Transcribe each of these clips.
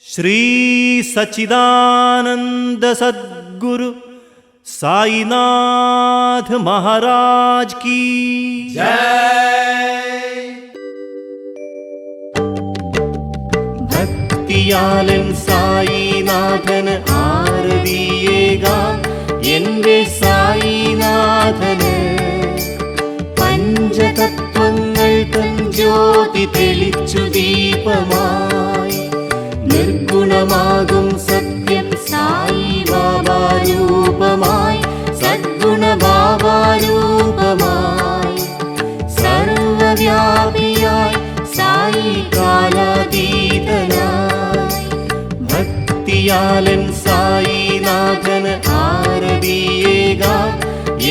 श्री सच्चिदानंद सद्गुरु साईनाथ महाराज की जय। ഭക്തിയാലൻ സായിനാഥന് ആരതിയേകാം എന്റെ സായിനാഥന് പഞ്ചതത്വങ്ങൾ തൻ ജ്യോതി തെളിച്ചു ദീപമായി നിർഗുണമാകും സത്യം സായി ബാബാ രൂപമായി സദ്ഗുണ ബാബാ രൂപമായി സർവവ്യാപിയായി സായി കാലാതീതനായി ഭക്തിയാലൻ സായിനാഥന് ആരതിയേകാം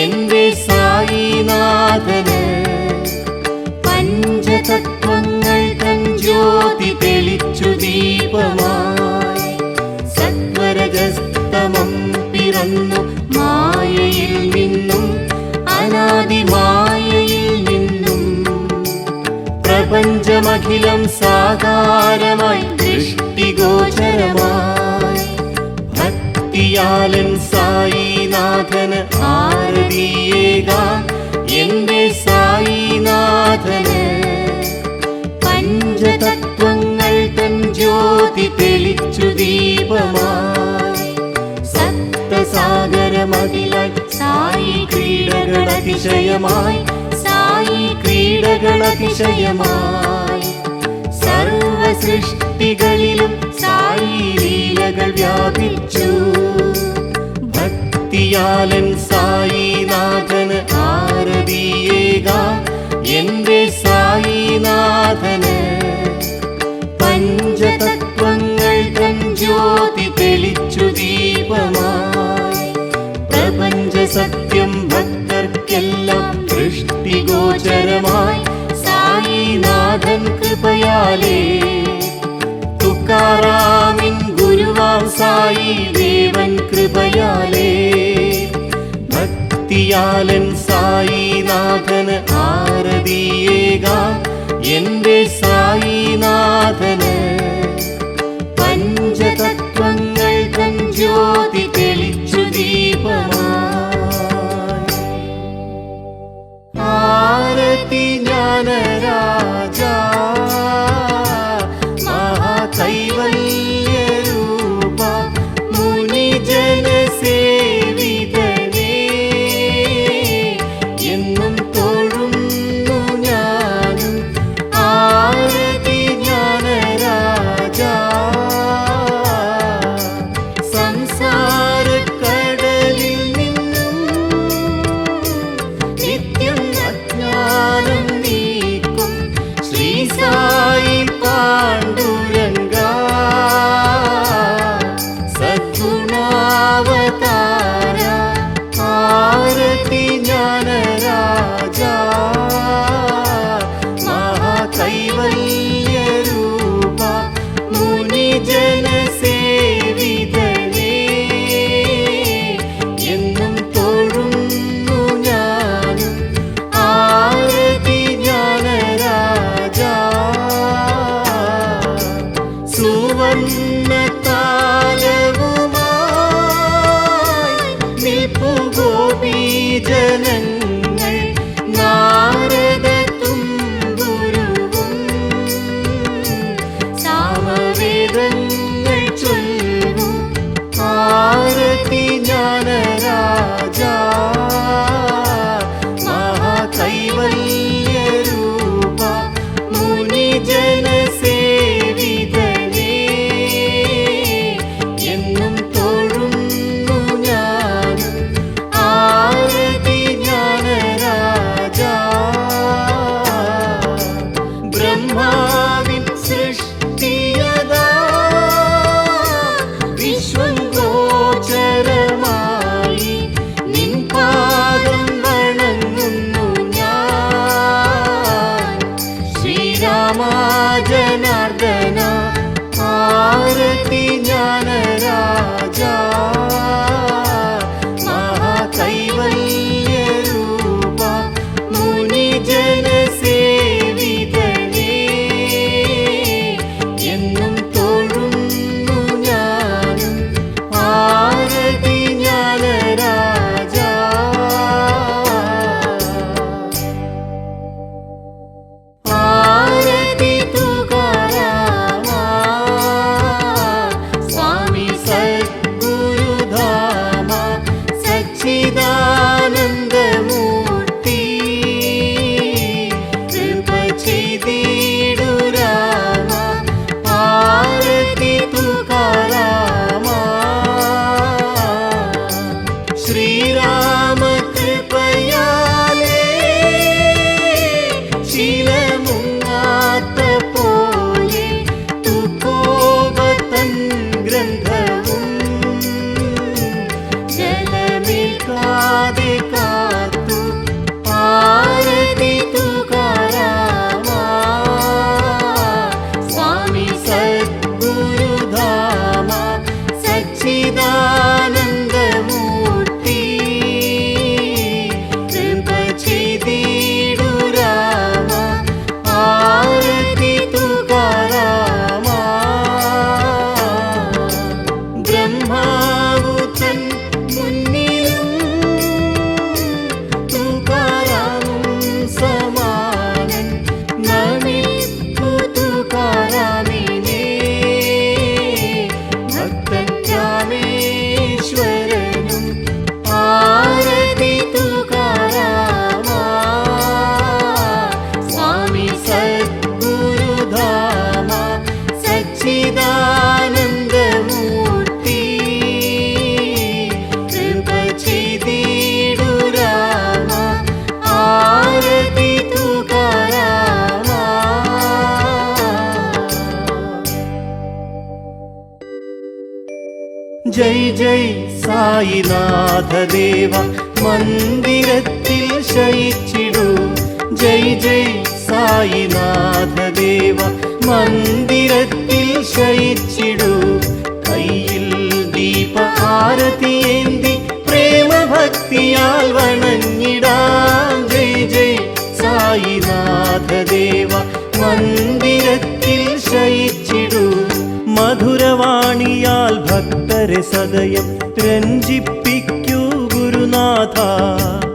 എന്റെ സായിനാഥന് പഞ്ചതത്വങ്ങൾ തൻ ജ്യോതി തെളിച്ചു ദീപമായി സത്വരജസ്തമം പിറന്നു മായയിൽ നിന്നും അനാദി മായയിൽ നിന്നും പ്രപഞ്ചമഖിലം സാകാരമായി ദൃഷ്ടിഗോചരമായി ഭക്തിയാലൻ സായിനാഥന് ആരതിയേകാം എന്റെ സായിനാഥന് പഞ്ചതത്വങ്ങൾ തൻ ജ്യോതി തെളിച്ചു ദീപമായി സപ്തസാഗരമതിലായി സായി ക്രീഡകളതിശയമായി സായി ക്രീഡകളതിശയമായി സർവ സൃഷ്ടികളിലും സായി ലീലകൾ വ്യാപിച്ചു ഭക്തിയാലൻ സായിനാഥന് ആരതിയേകാം എന്റെ സായിനാഥന് പഞ്ചതത്വങ്ങൾ തൻ ജ്യോതി തെളിച്ചു ദീപമായി പ്രപഞ്ച സത്യം ഭക്തർക്കെല്ലാം ദൃഷ്ടിഗോചരമായി സായിനാഥൻ കൃപയാലേ തുക്കാറാമിൻ ഗുരുവാം സായി ദേവൻ കൃപയാലേ ഭക്തിയാലൻ സായിനാഥന് ആരതിയേകാം എന്റെ സായിനാഥന് പഞ്ചതത്വങ്ങൾ തൻ ജ്യോതി തെളിച്ചു ദീപമായി ആരതി ജ്ഞാനരാജ മഹാകൈവല്യരൂപ മുനിജനസേവിതനേ എന്നും തൊഴുന്നു ഞാനും ആരതി ജ്ഞാനരാജ സംസാരക്കടലിൽ നിന്നും നിത്യം അജ്ഞാനം നീക്കും ശ്രീ സായി പാണ്ഡുരംഗ സദ്ഗുണാവതാര ആരതി ജ്ഞാനരാജ മഹാകൈവല്യരൂപ മുനിജനസേവിതനേ എന്നും തൊഴുന്നു ഞാനും ആരതി ജ്ഞാനരാജ സുവർണ്ണ താലവുമായി നിൽപ്പു ഗോപീജനങ്ങൾ നാരദ തുമ്പുരുവും സാമവേദങ്ങൾ ചൊല്ലും ആരതി ജ്ഞാനരാജ മഹാകൈവല്യരൂപ മുനിജനസേവിതനേ ജയ് ജയ് സായിനാഥ ദേവ മന്ദിരത്തിൽ ശയിച്ചിടൂ. ജയ് ജയ് സായിനാഥ ദേവ മന്ദിരത്തിൽ ശയിച്ചിടൂ. കയ്യിൽ ദീപ ആരതിയേന്തി പ്രേമഭക്തിയാൽ വണങ്ങിടാം. ജയ് ജയ് സായിനാഥ ദേവ മന്ദിരത്തിൽ ശയിച്ചിടൂ. മധുരവാണിയാൽ ഭക്തരെ സദയം രഞ്ജിപ്പിക്കൂ ഗുരുനാഥ.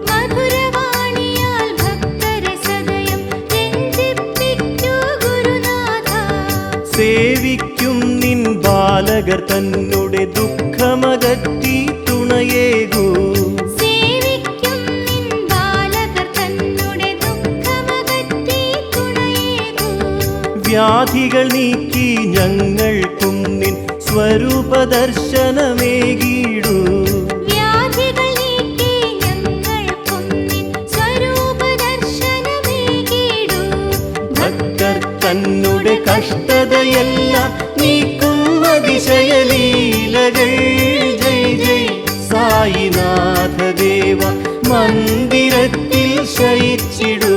മധുരവാണിയാൽ ഭക്തരെ സദയം രഞ്ജിപ്പിക്കൂ ഗുരുനാഥ. സേവിക്കും നിൻ ബാലകർ തന്നുടെ ദുഃഖമകറ്റി തുണയേകൂ. സേവിക്കും നിൻ ബാലകർ തന്നുടെ ദുഃഖമകറ്റി തുണയേകൂ. വ്യാധികൾ നീക്കി ഞങ്ങൾക്കും നിൻ സ്വരൂപദർശനമേകിടൂ. വ്യാധികൾ നീക്കി ഞങ്ങൾക്കും നിൻ സ്വരൂപദർശനമേകിടൂ. ഭക്തർ തന്നുടെ കഷ്ടതയെല്ലാം നീക്കും അതിശയലീലകൾ. ജയ് ജയ് സായിനാഥ ദേവ മന്ദിരത്തിൽ ശയിച്ചിടൂ.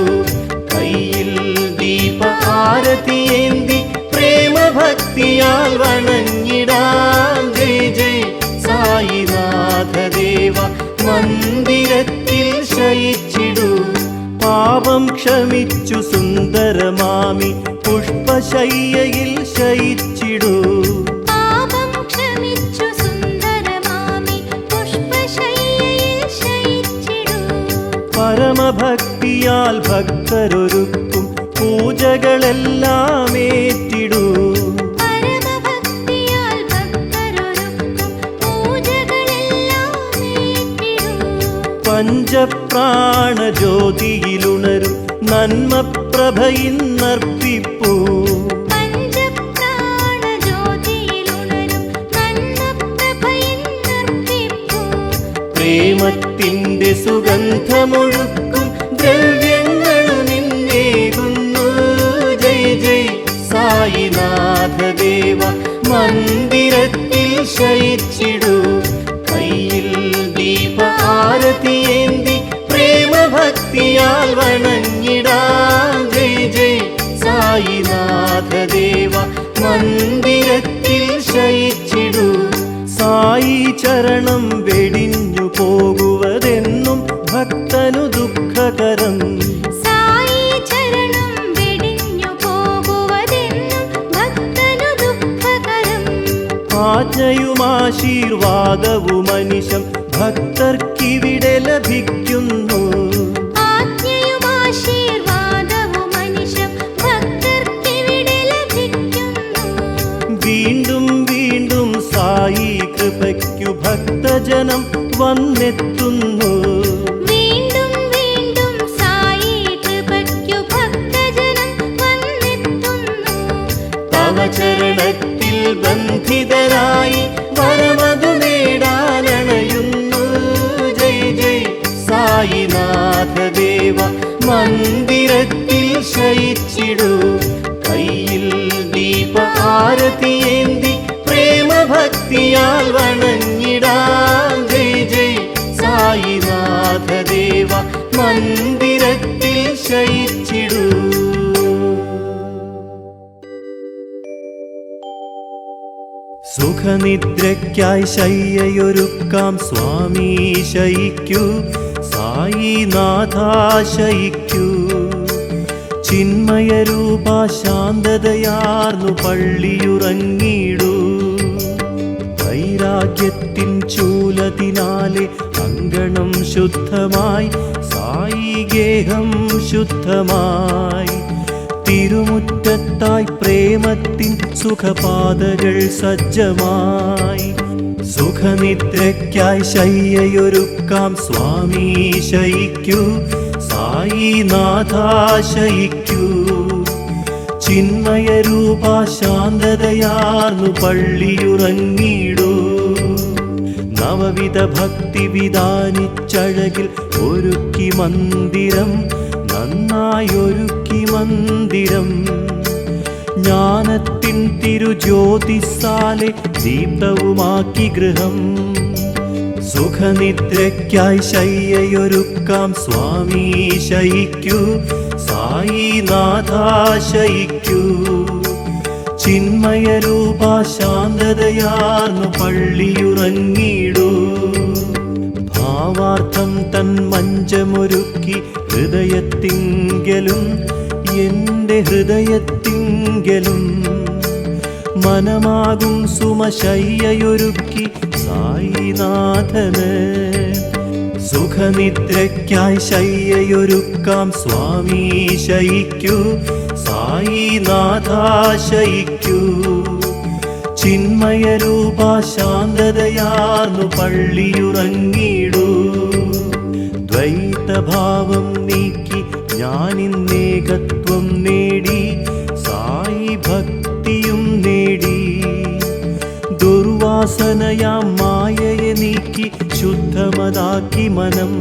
കയ്യിൽ ദീപ ആരതിയേന്തി പ്രേമഭക്തിയാൽ വണങ്ങിടാം. ജയ് ജയ് സായിനാഥ ദേവ മന്ദിരത്തിൽ ശയിച്ചിടൂ. പാപം ക്ഷമിച്ചു സുന്ദരമാമി പുഷ്പശയ്യയിൽ ശയിച്ചിടൂ. പാപം ക്ഷമിച്ചു സുന്ദരമാമി പുഷ്പശയ്യയിൽ ശയിച്ചിടൂ. പരമഭക്തിയാൽ ഭക്തരൊരുക്കും പൂജകളെല്ലാം ഏറ്റിടൂ. പരമഭക്തിയാൽ ഭക്തരൊരുക്കും പൂജകളെല്ലാം ഏറ്റിടൂ. പഞ്ചപ്രാണ ജ്യോതിയിലുണരും നന്മപ്രഭയിന്നർപ്പിപ്പൂ. പഞ്ചപ്രാണ ജ്യോതിയിലുണരും നന്മപ്രഭയിന്നർപ്പിപ്പൂ. പ്രേമത്തിൻ്റെ സുഗന്ധമൊഴുക്കും ദ്രവ്യങ്ങളു നിന്നേകുന്നു. ജയ് ജയ് സായിനാഥ ദേവ മന്ദിരത്തിൽ ശയിച്ചിടൂ. കയ്യിൽ ദീപ ആരതിയേന്തി പ്രേമഭക്തിയാൽ വണങ്ങിടാം. ജയ് ജയ് സായിനാഥ ദേവ മന്ദിരത്തിൽ ശയിച്ചിടൂ. സായി ചരണം വെടിഞ്ഞു പോകുവതെന്നും ഭക്തനു ദുഃഖകരം. സായി ചരണം വെടിഞ്ഞു പോകുവതെന്നും ഭക്തനു ദുഃഖകരം. ആജ്ഞയുമാശീർവാദവുമനിശം ഭക്തർക്കിവിടെ ലഭിക്കുന്നു. ആജ്ഞയുമാശീർവാദവുമനിശം ഭക്തർക്കിവിടെ ലഭിക്കുന്നു. വീണ്ടും വീണ്ടും സായി കൃപയ്ക്കു ഭക്തജനം വന്നെത്തുന്നു. വീണ്ടും വീണ്ടും സായി കൃപയ്ക്കു ഭക്തജനം വന്നെത്തുന്നു. തവ ചരണത്തിൽ ബന്ധിതരായി വരമതു നേടാനണയുന്നു. ജയ് ജയ് സായിനാഥ ദേവ മന്ദിരത്തിൽ ശയിച്ചിടൂ. കയ്യിൽ ദീപ ആരതിയേന്തി പ്രേമഭക്തിയാൽ വണങ്ങിടാം. ജയ് ജയ് സായിനാഥ ദേവ മന്ദിരത്തിൽ ശയിച്ചിടൂ. സുഖനിദ്രയ്ക്കായി ശയ്യയൊരുക്കാം സ്വാമി ശയിക്കൂ. സായിനാഥ ശയിക്കൂ. ചിന്മയരൂപ ശാന്തതയാർന്നു പള്ളിയുറങ്ങിടൂ. വൈരാഗ്യത്തിൻ ചൂലതിനാലെ അങ്കണം ശുദ്ധമായി സായി ഗേഹം ശുദ്ധമായി. തിരുമുറ്റത്തായി പ്രേമത്തിൻ സുഖപാതകൾ സജ്ജമായി. സുഖനിദ്രയ്ക്കായി ശയ്യയൊരുക്കാം സ്വാമി ശയിക്കൂ. സായിനാഥ ശയിക്കൂ. ചിന്മയരൂപ ശാന്തതയാർന്നു പള്ളിയുറങ്ങിടൂ. നവവിധ ഭക്തി വിധാനിച്ചഴകിൽ ഒരുക്കി മന്ദിരം. നന്നായൊരുക്കി മന്ദിരം. ജ്ഞാനത്തിൻ തിരുജ്യോതിസാലെ ദീപ്തവുമാക്കി ഗൃഹം. സുഖനിദ്രയ്ക്കായി ശയ്യയൊരുക്കാം സ്വാമി ശയിക്കൂ, സായിനാഥ ശയിക്കൂ. ചിന്മയരൂപ ശാന്തതയാർന്നു പള്ളിയുറങ്ങിടൂ. ഭാവാർത്ഥം തൻ മഞ്ചമൊരുക്കി ഹൃദയത്തിങ്കലും, എന്റെ ഹൃദയത്തിങ്കലും. മനമാകും സുമശയ്യയൊരുക്കി സായിനാഥന്. സുഖനിദ്രയ്ക്കായി ശയ്യയൊരുക്കാം സ്വാമി ശയിക്കൂ, സായിനാഥ ശയിക്കൂ. ചിന്മയരൂപ ശാന്തതയാർന്നു പള്ളിയുറങ്ങിടൂ. ദ്വൈതഭാവം നീക്കി ഞാനിന്നേകത്വം നേടി, സായി ഭക്തിയും നേടി. ദുർവാസനയാം മായയെ നീക്കി ശുദ്ധമതാക്കി മനം.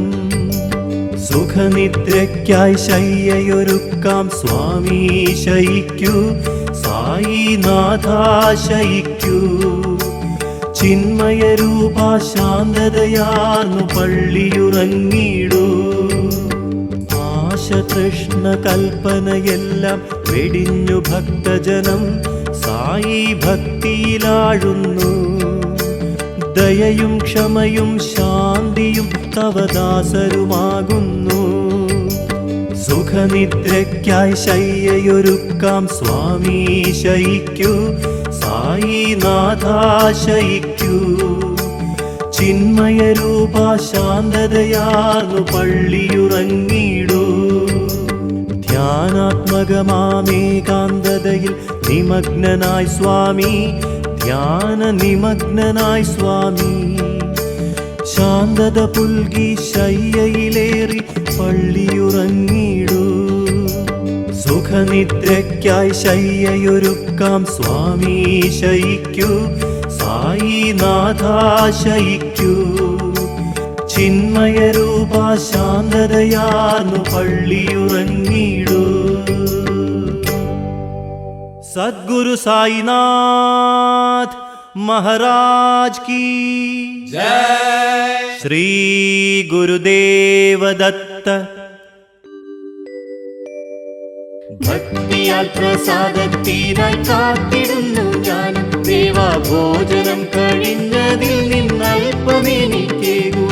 സുഖനിദ്രയ്ക്കായി ശയ്യയൊരുക്കാം സ്വാമി ശയിക്കൂ, സായിനാഥ ശയിക്കൂ. ചിന്മയരൂപ ശാന്തതയാർന്നു പള്ളിയുറങ്ങിടൂ. ആശ തൃഷ്ണ കൽപ്പനയെല്ലാം വെടിഞ്ഞു ഭക്തജനം സായി ഭക്തിയിലാഴുന്നു. ദയയും ക്ഷമയും ശാന്തിയും തവദാസരുമാകുന്നു. സുഖനിദ്രയ്ക്കായി ശയ്യയൊരുക്കാം സ്വാമി ശയിക്കൂ, സായിനാഥ ശയിക്കൂ. ചിന്മയരൂപ ശാന്തതയാർന്നു പള്ളിയുറങ്ങിടൂ. ധ്യാനാത്മകമാമേകാന്തതയിൽ നിമഗ്നനായി സ്വാമി, ധ്യാന നിമഗ്നനായി സ്വാമി. ശാന്തത പുൽകി ശയ്യയിലേറി പള്ളിയുറങ്ങിടൂ. സുഖനിദ്രയ്ക്കായി ശയ്യയൊരുക്കാം സ്വാമി ശയിക്കൂ, സായിനാഥ ശയിക്കൂ. ചിന്മയരൂപ ശാന്തതയാർന്നു പള്ളിയുറങ്ങിടൂ. സദ്ഗുരു സായിനാഥ് മഹാരാജ് കി ജയ്. ശ്രീ ഗുരുദേവദത്ത. ഭക്തിയാൽ പ്രസാദത്തിനായി കാത്തിടുന്നു ഞാൻ. ദേവാഭോജനം കഴിഞ്ഞതിൽ നിന്നൽപ്പമെനിക്കേകൂ.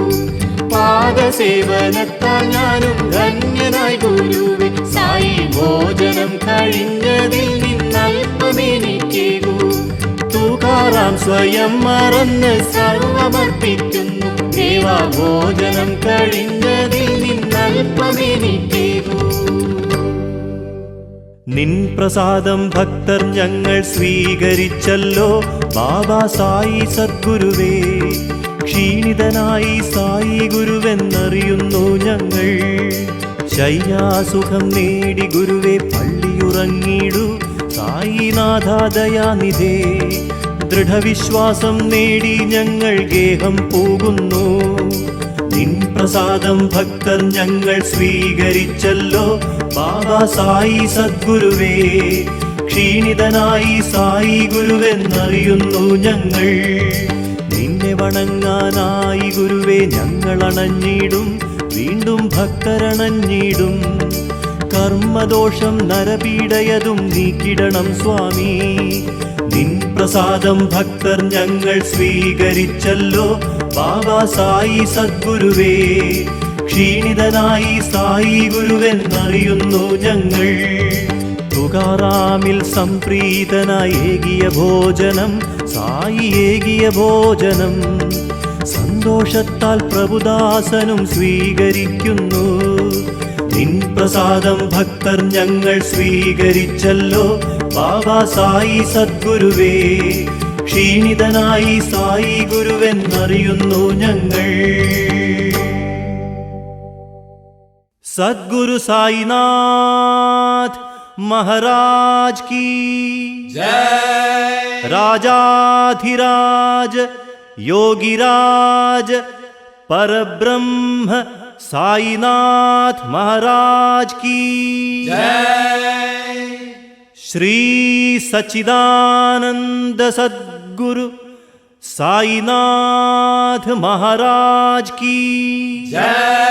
പാദസേവനത്താൽ ഞാനും ധന്യനായി ഗുരുവേ. സായി ഭോജനം കഴിഞ്ഞതിൽ നിന്നൽപ്പമെനിക്കേകൂ. തുകാറാം സ്വയം മറന്ന് സർവമർപ്പിക്കുന്നു. ദേവാഭോജനം കഴിഞ്ഞതിൽ നിന്നൽപ്പമെനിക്കേകൂ. നിൻ പ്രസാദം ഭക്തർ ഞങ്ങൾ സ്വീകരിച്ചല്ലോ ബാബാ സായി സദ്ഗുരുവേ. ക്ഷീണിതനായി സായി ഗുരുവെന്നറിയുന്നു ഞങ്ങൾ. ശയ്യാസുഖം നേടി ഗുരുവേ പള്ളിയുറങ്ങിടൂ. സായിനാഥ ദയാനിധേ, ദൃഢവിശ്വാസം നേടി ഞങ്ങൾ ഗേഹം പോകുന്നു. നിൻ പ്രസാദം ഭക്തർ ഞങ്ങൾ സ്വീകരിച്ചല്ലോ ബാബാ സായി സദ്ഗുരുവേ. ക്ഷീണിതനായി സായി ഗുരുവെന്നറിയുന്നു ഞങ്ങൾ. നിന്നെ വണങ്ങാനായി ഗുരുവേ ഞങ്ങൾ അണഞ്ഞിടും. വീണ്ടും ഭക്തരണഞ്ഞിടും. കർമ്മദോഷം നരപീഡയതും നീക്കിടണം സ്വാമി. നിൻ പ്രസാദം ഭക്തർ ഞങ്ങൾ സ്വീകരിച്ചല്ലോ ബാബാ സായി സദ്ഗുരുവേ. ക്ഷീണിതനായി സായി ഗുരുവെന്നറിയുന്നു ഞങ്ങൾ. തുകാറാമിൽ സംപ്രീതനായി ഏകിയ ഭോജനം, സായി ഏകിയ ഭോജനം. സന്തോഷത്താൽ പ്രഭുദാസനും സ്വീകരിക്കുന്നു. നിൻ പ്രസാദം ഭക്തർ ഞങ്ങൾ സ്വീകരിച്ചല്ലോ ബാബാ സായി സദ്ഗുരുവേ. ക്ഷീണിതനായി സായി ഗുരുവെന്നറിയുന്നു ഞങ്ങൾ. സദ്ഗുരു സായിനാഥ് മഹാരാജ് കി ജയ്. രാജാധിരാജ യോഗിരാജ പരബ്രഹ്മ സായിനാഥ് മഹാരാജ് കി ജയ്. ശ്രീ സച്ചിദാനന്ദ സദ്ഗുരു സായിനാഥ് മഹാരാജ് കി ജയ്.